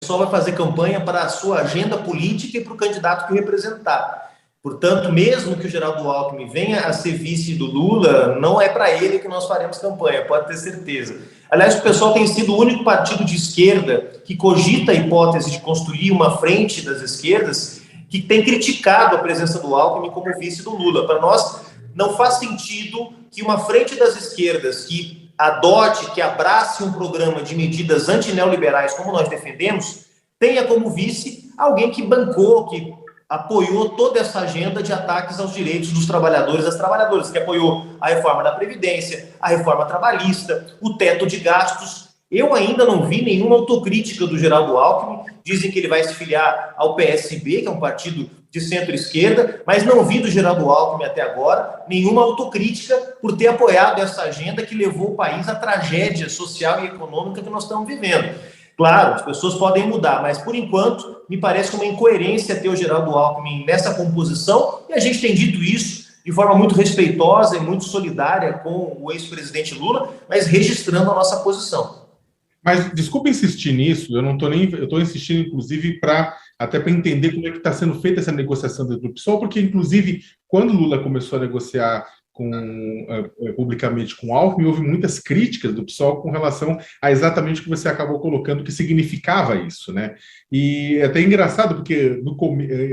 pessoal vai fazer campanha para a sua agenda política e para o candidato que representar. Portanto, mesmo que o Geraldo Alckmin venha a ser vice do Lula, não é para ele que nós faremos campanha, pode ter certeza. Aliás, o PSOL tem sido o único partido de esquerda que cogita a hipótese de construir uma frente das esquerdas que tem criticado a presença do Alckmin como vice do Lula. Para nós, não faz sentido que uma frente das esquerdas que adote, que abrace um programa de medidas antineoliberais como nós defendemos, tenha como vice alguém que bancou, que apoiou toda essa agenda de ataques aos direitos dos trabalhadores e das trabalhadoras, que apoiou a reforma da Previdência, a reforma trabalhista, o teto de gastos. Eu ainda não vi nenhuma autocrítica do Geraldo Alckmin. Dizem que ele vai se filiar ao PSB, que é um partido de centro-esquerda, mas não vi do Geraldo Alckmin até agora nenhuma autocrítica por ter apoiado essa agenda que levou o país à tragédia social e econômica que nós estamos vivendo. Claro, as pessoas podem mudar, mas, por enquanto, me parece uma incoerência ter o Geraldo Alckmin nessa composição, e a gente tem dito isso de forma muito respeitosa e muito solidária com o ex-presidente Lula, mas registrando a nossa posição. Mas, desculpa insistir nisso, eu estou insistindo, inclusive, até para entender como é que está sendo feita essa negociação dentro do PSOL, porque, inclusive, quando Lula começou a negociar publicamente com o Alckmin, houve muitas críticas do PSOL com relação a exatamente o que você acabou colocando, o que significava isso, né? E é até engraçado, porque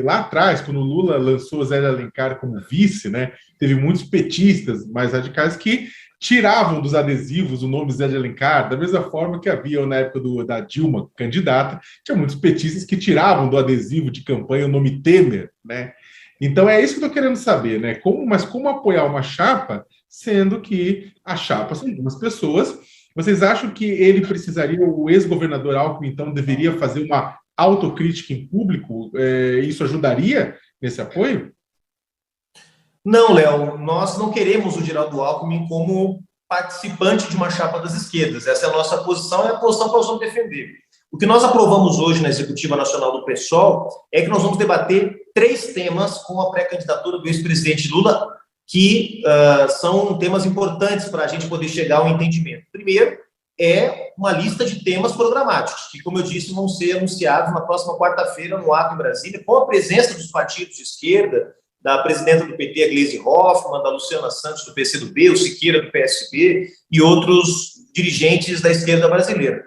lá atrás, quando o Lula lançou Zé de Alencar como vice, né, teve muitos petistas mais radicais que tiravam dos adesivos o nome Zé de Alencar, da mesma forma que havia na época da Dilma candidata, tinha muitos petistas que tiravam do adesivo de campanha o nome Temer, né? Então é isso que eu estou querendo saber, né? Como apoiar uma chapa, sendo que a chapa são duas pessoas? Vocês acham que ele precisaria, o ex-governador Alckmin, então, deveria fazer uma autocrítica em público? Isso ajudaria nesse apoio? Não, Léo, nós não queremos o Geraldo Alckmin como participante de uma chapa das esquerdas. Essa é a nossa posição, é a posição que nós vamos defender. O que nós aprovamos hoje na Executiva Nacional do PSOL é que nós vamos debater 3 temas com a pré-candidatura do ex-presidente Lula, que são temas importantes para a gente poder chegar ao entendimento. Primeiro, é uma lista de temas programáticos, que, como eu disse, vão ser anunciados na próxima quarta-feira no ato em Brasília, com a presença dos partidos de esquerda, da presidenta do PT, a Gleisi Hoffmann, da Luciana Santos, do PCdoB, o Siqueira, do PSB, e outros dirigentes da esquerda brasileira.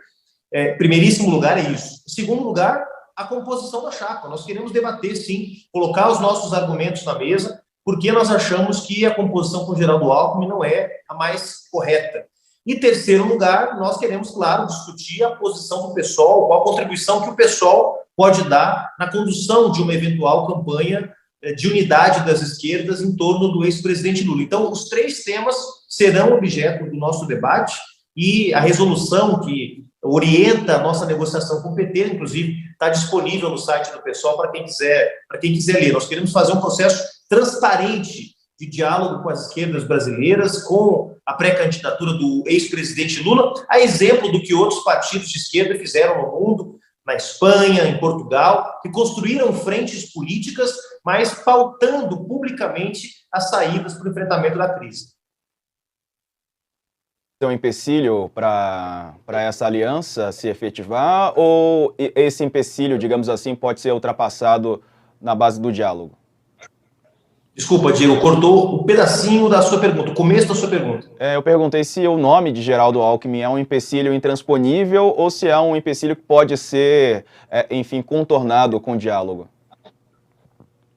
Primeiríssimo lugar é isso. Em segundo lugar, a composição da chapa. Nós queremos debater, sim, colocar os nossos argumentos na mesa, porque nós achamos que a composição com o Geraldo Alckmin não é a mais correta. Em terceiro lugar, nós queremos, claro, discutir a posição do PSOL, qual a contribuição que o PSOL pode dar na condução de uma eventual campanha de unidade das esquerdas em torno do ex-presidente Lula. Então, os 3 temas serão objeto do nosso debate, e a resolução que orienta a nossa negociação com o PT, inclusive, está disponível no site do PSOL para quem quiser ler. Nós queremos fazer um processo transparente de diálogo com as esquerdas brasileiras, com a pré-candidatura do ex-presidente Lula, a exemplo do que outros partidos de esquerda fizeram no mundo, na Espanha, em Portugal, que construíram frentes políticas, mas pautando publicamente as saídas para o enfrentamento da crise. Um empecilho para essa aliança se efetivar, ou esse empecilho, digamos assim, pode ser ultrapassado na base do diálogo? Desculpa, Diego, cortou um pedacinho da sua pergunta, o começo da sua pergunta. Eu perguntei se o nome de Geraldo Alckmin é um empecilho intransponível ou se é um empecilho que pode ser, enfim, contornado com diálogo.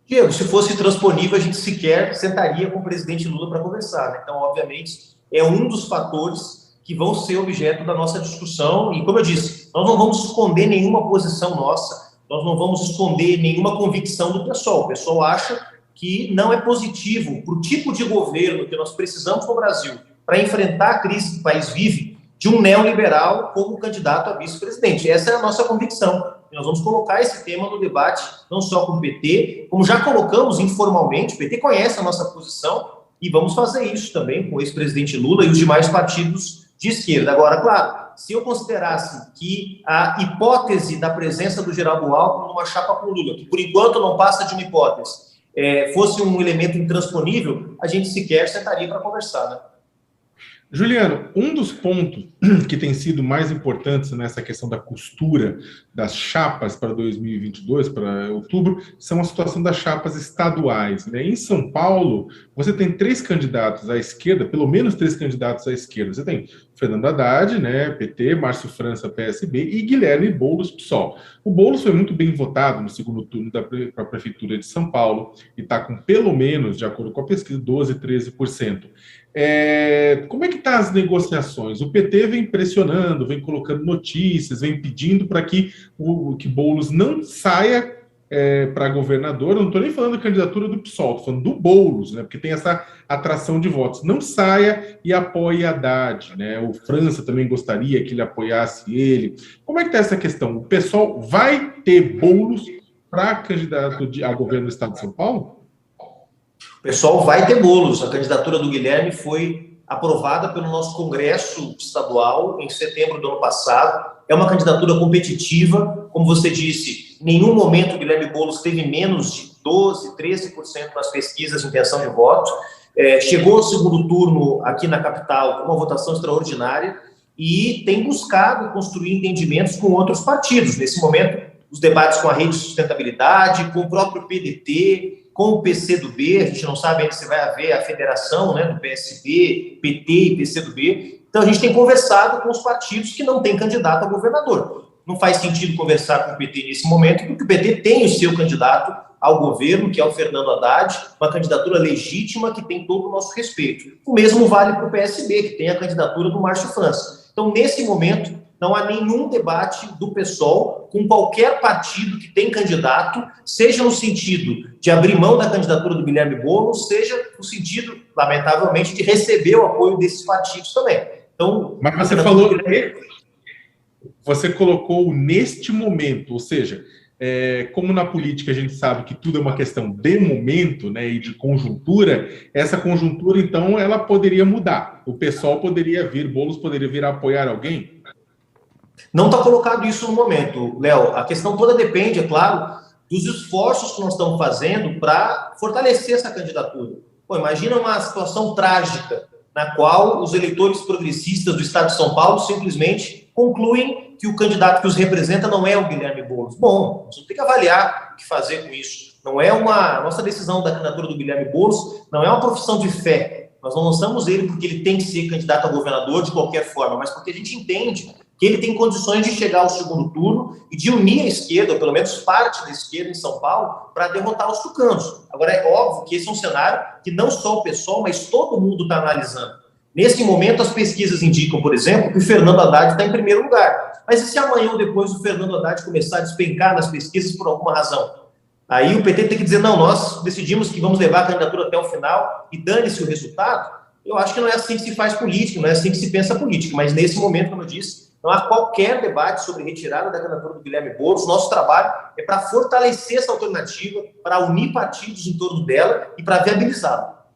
Diego, se fosse transponível, a gente sequer sentaria com o presidente Lula para conversar, né? Então, obviamente, é um dos fatores que vão ser objeto da nossa discussão. E, como eu disse, nós não vamos esconder nenhuma posição nossa, nós não vamos esconder nenhuma convicção do PSOL. O PSOL acha que não é positivo para o tipo de governo que nós precisamos no Brasil para enfrentar a crise que o país vive, de um neoliberal como candidato a vice-presidente. Essa é a nossa convicção. E nós vamos colocar esse tema no debate, não só com o PT, como já colocamos informalmente. O PT conhece a nossa posição e vamos fazer isso também com o ex-presidente Lula e os demais partidos de esquerda. Agora, claro, se eu considerasse que a hipótese da presença do Geraldo Alckmin numa chapa com Lula, que por enquanto não passa de uma hipótese, fosse um elemento intransponível, a gente sequer sentaria para conversar, né? Juliano, um dos pontos que tem sido mais importantes nessa questão da costura das chapas para 2022, para outubro, são a situação das chapas estaduais, né? Em São Paulo, você tem 3 candidatos à esquerda, pelo menos 3 candidatos à esquerda. Você tem Fernando Haddad, né, PT, Márcio França, PSB, e Guilherme Boulos, PSOL. O Boulos foi muito bem votado no segundo turno para a Prefeitura de São Paulo e está com pelo menos, de acordo com a pesquisa, 12, 13%. Como é que estão as negociações? O PT vem pressionando, vem colocando notícias, vem pedindo para que Boulos não saia para governador. Eu não estou nem falando da candidatura do PSOL, estou falando do Boulos, né, porque tem essa atração de votos. Não saia e apoie Haddad, né? O França também gostaria que ele apoiasse ele. Como é que está essa questão? O PSOL vai ter Boulos para candidato a governo do estado de São Paulo? O pessoal vai ter Boulos. A candidatura do Guilherme foi aprovada pelo nosso Congresso Estadual em setembro do ano passado. É uma candidatura competitiva. Como você disse, em nenhum momento o Guilherme Boulos teve menos de 12%, 13% nas pesquisas de intenção de voto. Chegou ao segundo turno aqui na capital com uma votação extraordinária e tem buscado construir entendimentos com outros partidos. Nesse momento, os debates com a Rede de Sustentabilidade, com o próprio PDT, com o PCdoB, a gente não sabe ainda se vai haver a federação, né, do PSB, PT e PCdoB. Então, a gente tem conversado com os partidos que não têm candidato a governador. Não faz sentido conversar com o PT nesse momento, porque o PT tem o seu candidato ao governo, que é o Fernando Haddad, uma candidatura legítima que tem todo o nosso respeito. O mesmo vale para o PSB, que tem a candidatura do Márcio França. Então, nesse momento, não há nenhum debate do PSOL com qualquer partido que tem candidato, seja no sentido de abrir mão da candidatura do Guilherme Boulos, seja no sentido, lamentavelmente, de receber o apoio desses partidos também. Então, mas você falou, você colocou neste momento, ou seja, como na política a gente sabe que tudo é uma questão de momento, né, e de conjuntura, essa conjuntura, então, ela poderia mudar. O PSOL poderia vir, Boulos poderia vir a apoiar alguém? Não está colocado isso no momento, Léo. A questão toda depende, é claro, dos esforços que nós estamos fazendo para fortalecer essa candidatura. Imagina uma situação trágica na qual os eleitores progressistas do estado de São Paulo simplesmente concluem que o candidato que os representa não é o Guilherme Boulos. Bom, nós vamos ter que avaliar o que fazer com isso. Não é a nossa decisão da candidatura do Guilherme Boulos não é uma profissão de fé. Nós não lançamos ele porque ele tem que ser candidato a governador de qualquer forma, mas porque a gente entende que ele tem condições de chegar ao segundo turno e de unir a esquerda, ou pelo menos parte da esquerda em São Paulo, para derrotar os tucanos. Agora, é óbvio que esse é um cenário que não só o PSOL, mas todo mundo está analisando. Nesse momento, as pesquisas indicam, por exemplo, que o Fernando Haddad está em primeiro lugar. Mas e se amanhã ou depois o Fernando Haddad começar a despencar nas pesquisas por alguma razão? Aí o PT tem que dizer, não, nós decidimos que vamos levar a candidatura até o final e dane-se o resultado. Eu acho que não é assim que se faz política, não é assim que se pensa política. Mas nesse momento, como eu disse, não há qualquer debate sobre retirada da candidatura do Guilherme Boulos. Nosso trabalho é para fortalecer essa alternativa, para unir partidos em torno dela e para viabilizá-la.